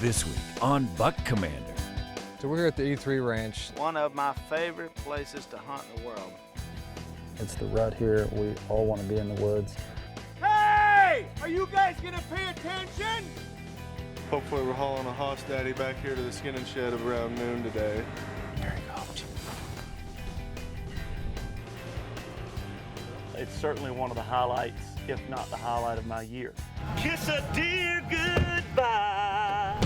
This week on Buck Commander. So we're here at the E3 Ranch. One of my favorite places to hunt in the world. It's the rut here. We all want to be in the woods. Hey! Are you guys gonna pay attention? Hopefully we're hauling a hoss daddy back here to the skinning shed around noon today. There he goes. It's certainly one of the highlights, if not the highlight of my year. Kiss a dear goodbye.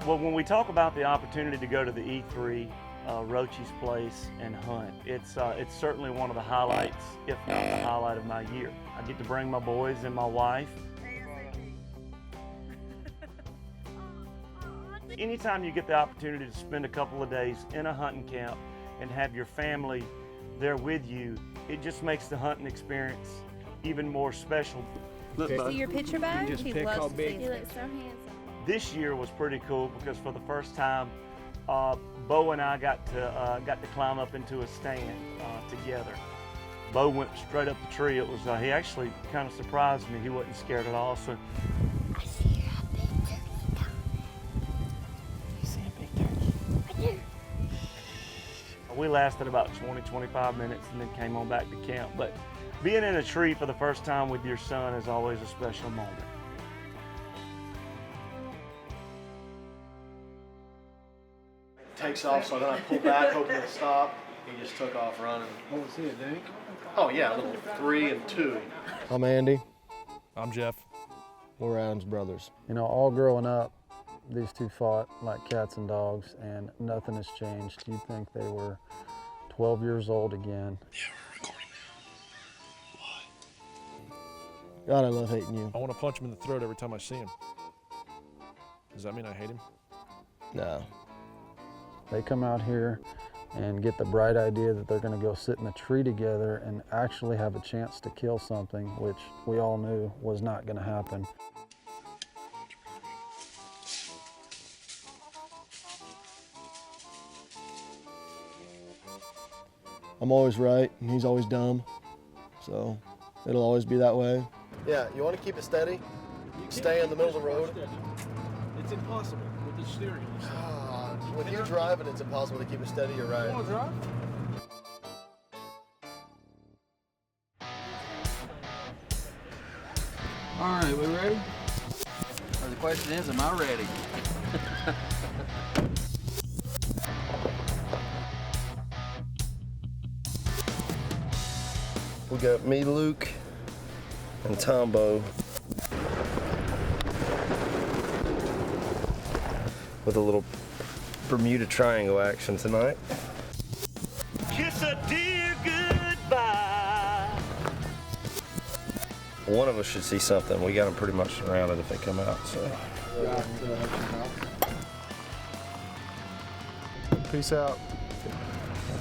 Well, when we talk about the opportunity to go to the E3, Rochey's place and hunt, it's certainly one of the highlights, if not the highlight of my year. I get to bring my boys and my wife. Anytime you get the opportunity to spend a couple of days in a hunting camp and have your family there with you, it just makes the hunting experience even more special. See your picture back? You just He pick loves how to big. see He it. looks so handsome. This year was pretty cool because for the first time, Bo and I got to climb up into a stand together. Bo went straight up the tree. It was he actually kind of surprised me. He wasn't scared at all. So I see a big turkey. you see a big turkey? I do. We lasted about 20-25 minutes and then came on back to camp. But being in a tree for the first time with your son is always a special moment. Takes off, so then I pull back, hoping to stop. He just took off running. Oh, see it, Dink? Oh yeah, a little 3 and 2. I'm Andy. I'm Jeff. We're Adam's brothers. You know, all growing up, these two fought like cats and dogs, and nothing has changed. You'd think they were 12 years old again. Yeah, we're recording now. Why? God, I love hating you. I want to punch him in the throat every time I see him. Does that mean I hate him? No. They come out here and get the bright idea that they're going to go sit in a tree together and actually have a chance to kill something, which we all knew was not going to happen. I'm always right, and he's always dumb. So it'll always be that way. Yeah, you want to keep it steady? Stay in the middle of the road. It's impossible with the steering. When you're driving, it's impossible to keep it steady. You're right. You want to drive? All right, we ready? Or the question is, am I ready? We got me, Luke, and Tombo with a little Bermuda Triangle action tonight. Kiss a dear goodbye. One of us should see something. We got them pretty much surrounded if they come out. So. Peace out.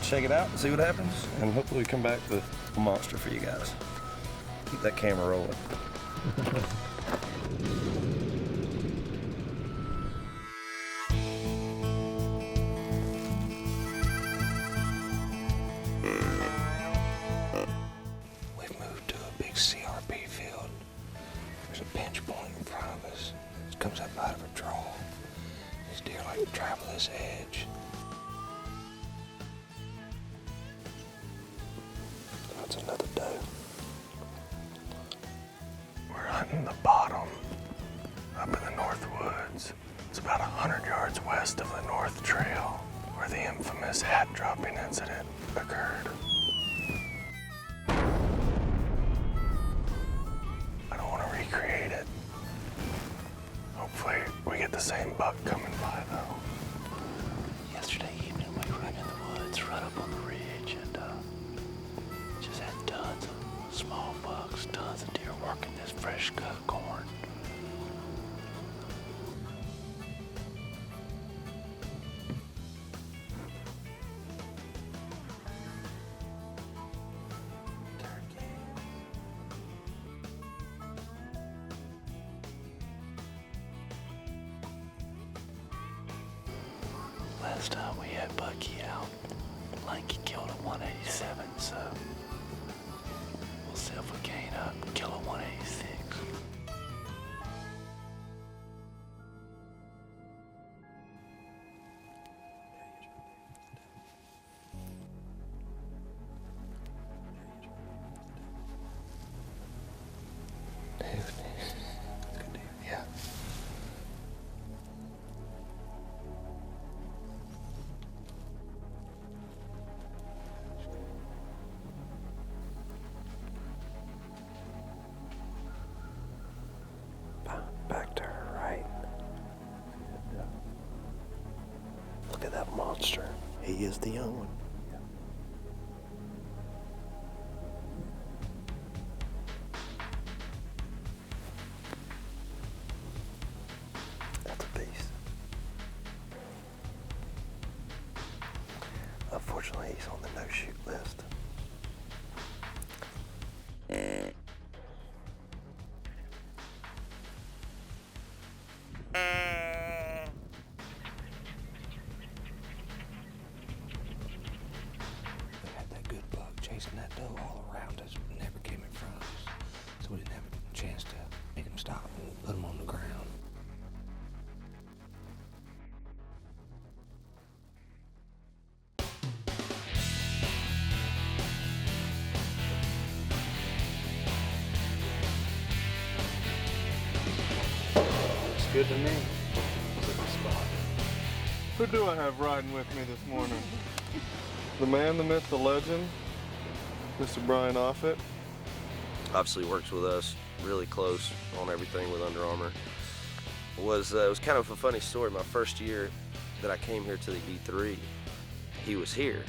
Check it out and see what happens, and hopefully we come back with a monster for you guys. Keep that camera rolling. We've moved to a big CRP field. There's a pinch point in front of us. It comes up out of a draw. These deer like to travel this edge. That's another doe. We're hunting the bottom up in the North Woods. It's about 100 yards west of the North Trail where the infamous hat dropping incident occurred. I don't want to recreate it. buck coming by though. Yesterday evening, we were in the woods right up on the ridge and just had tons of small bucks, tons of deer working this fresh cut corn. Last time we had Bucky out, Lanky killed a 187, so we'll see if we can't kill a 186. Yeah. Back to her right. Look at that monster. He is the young one. That's a beast. Unfortunately, he's on the no-shoot list. Chasing that doe all around us, never came in front of us, so we didn't have a chance to make him stop and put him on the ground. Looks good to me. Who do I have riding with me this morning? The man, the myth, the legend, Mr. Bryan Offit. Obviously works with us really close on everything with Under Armour. It was kind of a funny story. My first year that I came here to the E3, he was here.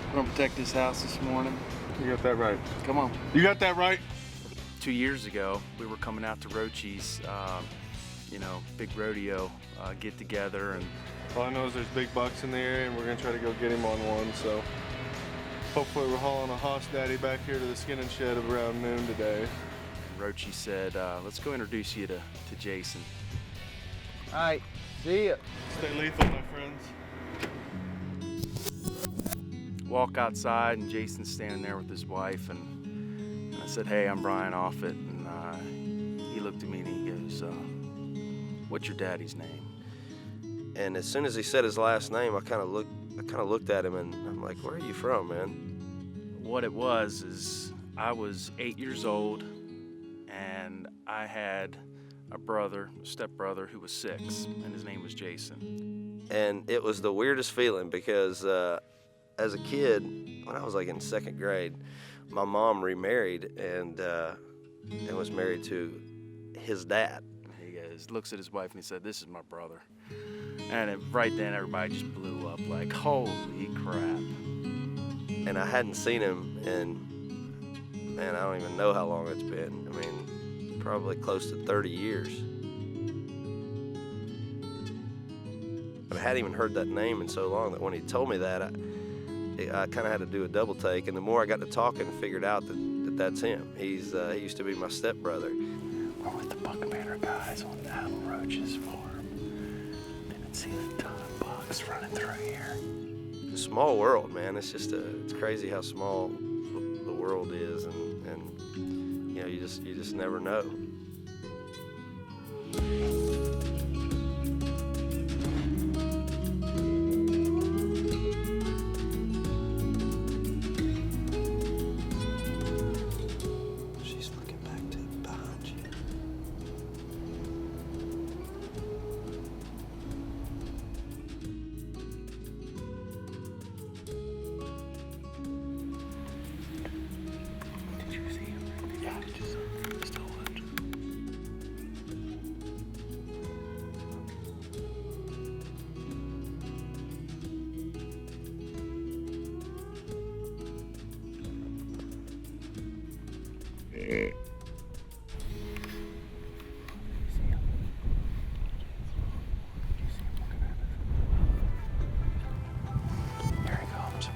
We're gonna protect this house this morning. You got that right. Come on. You got that right? 2 years ago, we were coming out to Rochey's, big rodeo get together, and All I know is there's big bucks in the area, and we're gonna try to go get him on one. So hopefully we're hauling a hoss daddy back here to the skinning shed around noon today. Rochey said, let's go introduce you to Jason. All right, see ya. Stay lethal, my friends. Walk outside, and Jason's standing there with his wife, and I said, hey, I'm Bryan Offit, and he looked at me and he goes, what's your daddy's name? And as soon as he said his last name, I kind of looked at him, and I'm like, where are you from, man? What it was is I was 8 years old, and I had a stepbrother who was 6, and his name was Jason. And it was the weirdest feeling because as a kid, when I was like in 2nd grade, my mom remarried and was married to his dad. He goes, looks at his wife and he said, this is my brother. And right then everybody just blew up like, holy crap. And I hadn't seen him in, man, I don't even know how long it's been. I mean, probably close to 30 years. But I hadn't even heard that name in so long that when he told me that, I kind of had to do a double take. And the more I got to talking, I figured out that that's him. He used to be my stepbrother. We're with the Buck Commander guys on Rochey's farm. They've been seeing a ton of bucks running through here. It's a small world, man. It's just it's crazy how small the world is, and you know, you just never know. She's looking back to behind you. Did you see him? Yeah, I just still watching. Here he comes.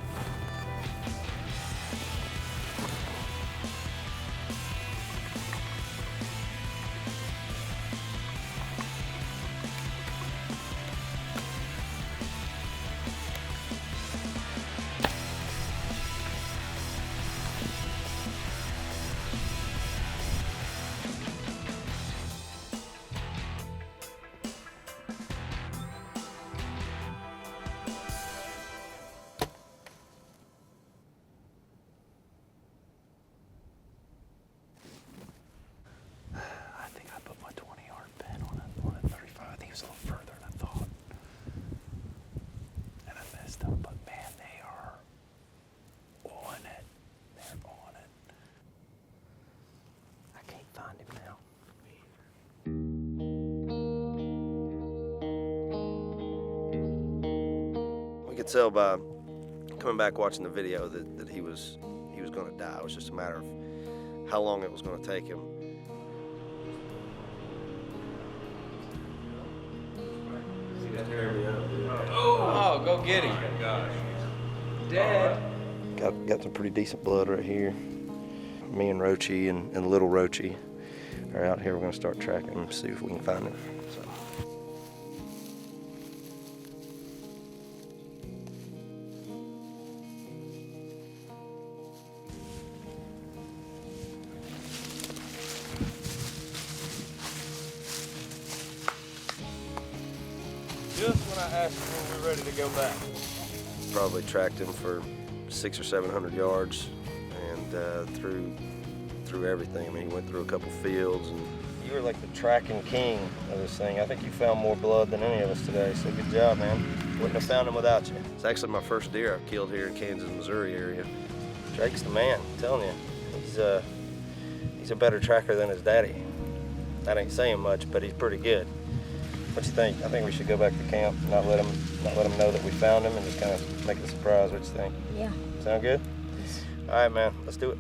I think I put my 20-yard pin on a 35. I think it was a little further than I thought. And I missed them, but man, they are on it. They're on it. I can't find him now. We could tell by coming back watching the video that he was going to die. It was just a matter of how long it was going to take him. Oh, go get him. Dead. Got some pretty decent blood right here. Me and Rochey and little Rochey are out here. We're going to start tracking him, see if we can find him. So. Just when I asked when we were ready to go back. Probably tracked him for 600 or 700 yards and through everything. I mean, he went through a couple fields. And you were like the tracking king of this thing. I think you found more blood than any of us today, so good job, man. Wouldn't have found him without you. It's actually my first deer I've killed here in Kansas, Missouri area. Drake's the man, I'm telling you. He's a better tracker than his daddy. That ain't saying much, but he's pretty good. What you think? I think we should go back to camp, not let him know that we found him, and just kind of make it a surprise. What you think? Yeah. Sound good? All right, man. Let's do it.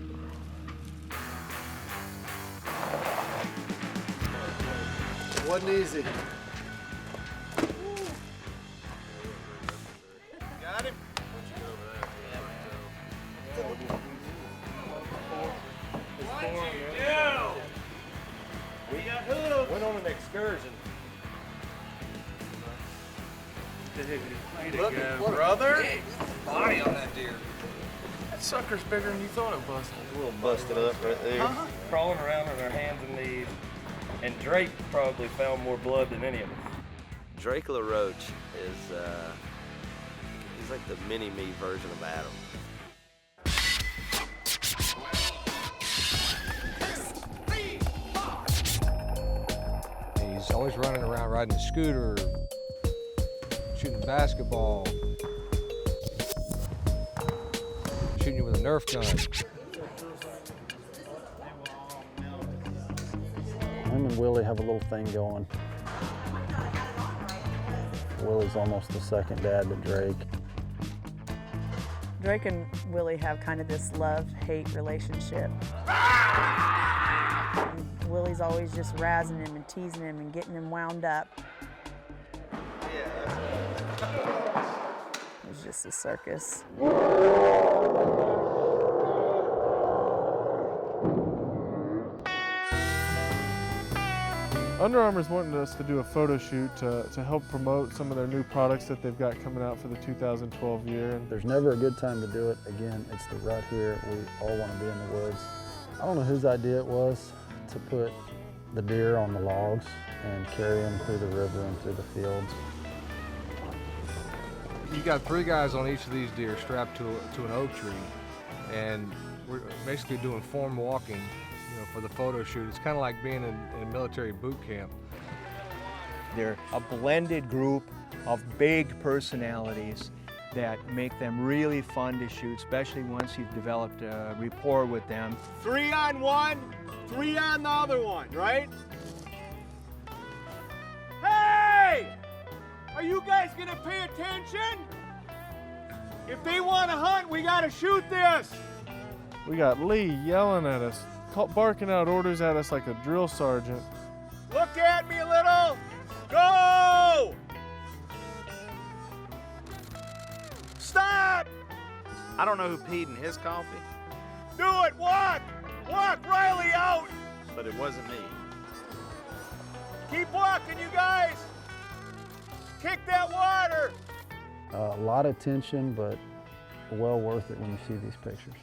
Wasn't easy. Got him? We went on an excursion. Look at brother. Body on that deer. That sucker's bigger than you thought it was. A little busted up right there. Crawling around on our hands and knees. And Drake probably found more blood than any of us. Drake LaRoche is, he's like the mini-me version of Adam. He's always running around riding a scooter, shooting a basketball, shooting you with a Nerf gun. Him and Willie have a little thing going. Willie's almost the second dad to Drake. Drake and Willie have kind of this love-hate relationship. Willie's always just razzing him and teasing him and getting him wound up. It's just a circus. Under Armour's wanting us to do a photo shoot to help promote some of their new products that they've got coming out for the 2012 year. There's never a good time to do it. Again, it's the rut here. We all want to be in the woods. I don't know whose idea it was to put the deer on the logs and carry them through the river and through the fields. You got 3 guys on each of these deer strapped to an oak tree, and we're basically doing form walking, for the photo shoot. It's kind of like being in a military boot camp. They're a blended group of big personalities that make them really fun to shoot, especially once you've developed a rapport with them. 3 on one, 3 on the other one, right? Hey! Are you guys gonna pay attention? If they want to hunt, we gotta shoot this. We got Lee yelling at us barking out orders at us like a drill sergeant. Look at me a little. Go! Stop! I don't know who peed in his coffee, Do it! Walk! Walk Riley out! but it wasn't me. Keep walking, you guys! Kick that water! A lot of tension, but well worth it when you see these pictures.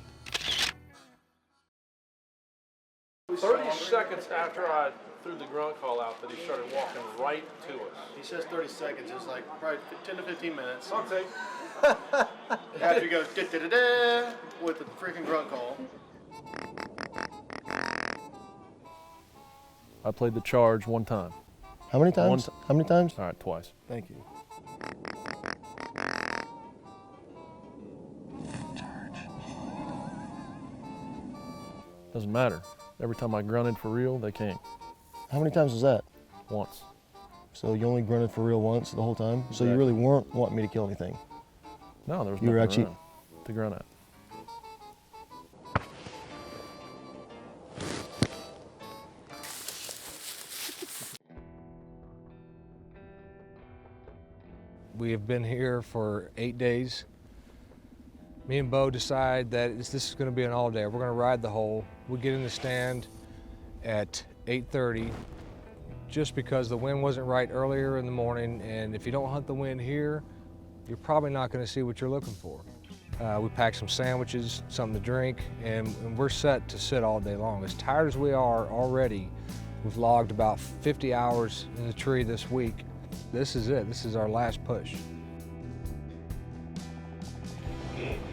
30 seconds after I threw the grunt call out that he started walking right to us. He says 30 seconds. It's like probably 10 to 15 minutes. Okay. After he goes da-da-da-da with the freaking grunt call. I played the charge one time. How many times? How many times? All right, twice. Thank you. Doesn't matter. Every time I grunted for real, they came. How many times was that? Once. So you only grunted for real once the whole time? So you Exactly. really weren't wanting me to kill anything? No, there was You were nothing actually- around to grunt at. We have been here for 8 days. Me and Bo decide that this is going to be an all day. We're going to ride the hole. We get in the stand at 8:30 just because the wind wasn't right earlier in the morning, and if you don't hunt the wind here, you're probably not going to see what you're looking for. We pack some sandwiches, something to drink, and we're set to sit all day long. As tired as we are already, we've logged about 50 hours in the tree this week. This is it. This is our last push.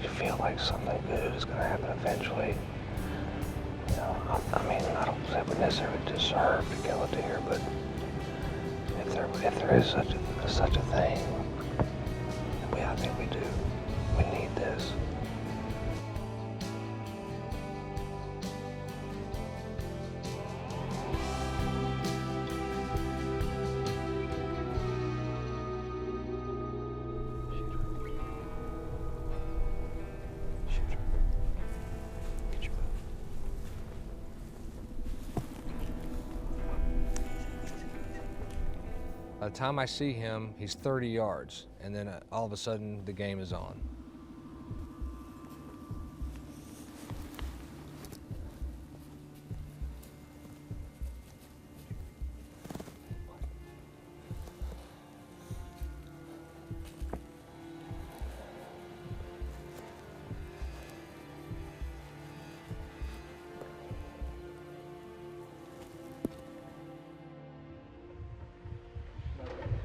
You feel like something good is going to happen eventually. You know, I mean, I don't say we necessarily deserve to kill a deer, but if there is such a thing, I think we do. We need this. By the time I see him, he's 30 yards, and then all of a sudden, the game is on.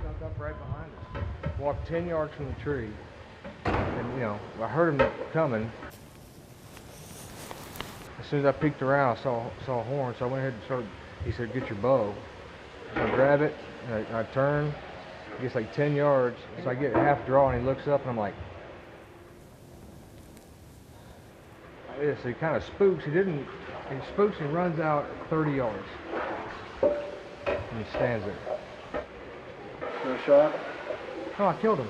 Snuck up right behind us. Walked 10 yards from the tree, and I heard him coming. As soon as I peeked around, I saw a horn, so I went ahead and started. He said, "Get your bow." So I grab it, and I turn. He gets like 10 yards, so I get half draw, and he looks up, and I'm like, yeah, so he kind of spooks. He spooks and runs out 30 yards. And he stands there. No shot? Oh, I killed him.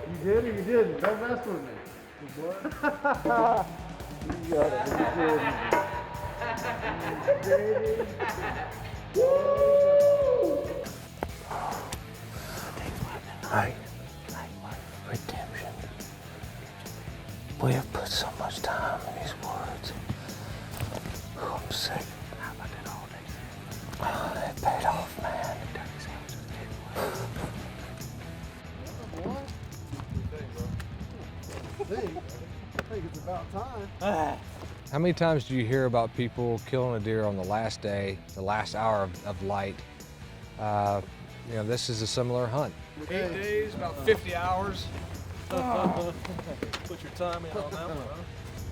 You did or you didn't? Don't mess with me. You got it. You did. Baby. Woo! Tonight, redemption. We have put so much time in these words. Oh, I'm sick. How about that all day? Oh, that paid off, man. I think it's about time. How many times do you hear about people killing a deer on the last day, the last hour of light? This is a similar hunt. 8 days, about 50 hours. Put your time in on that one, huh?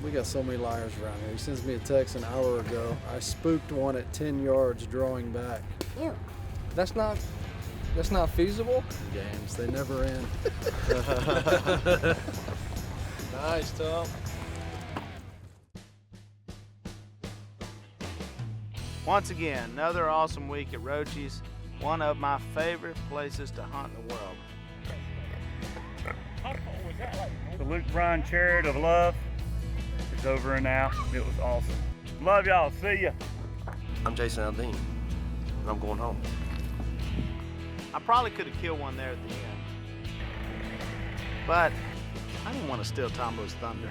We got so many liars around here. He sends me a text an hour ago. I spooked one at 10 yards drawing back. Ew. That's not feasible. Games, they never end. Nice, Tom. Once again, another awesome week at Rochey's, one of my favorite places to hunt in the world. The Luke Bryan Chariot of Love is over and out. It was awesome. Love y'all. See ya. I'm Jason Aldean, and I'm going home. I probably could have killed one there at the end, but I didn't want to steal Tombo's thunder.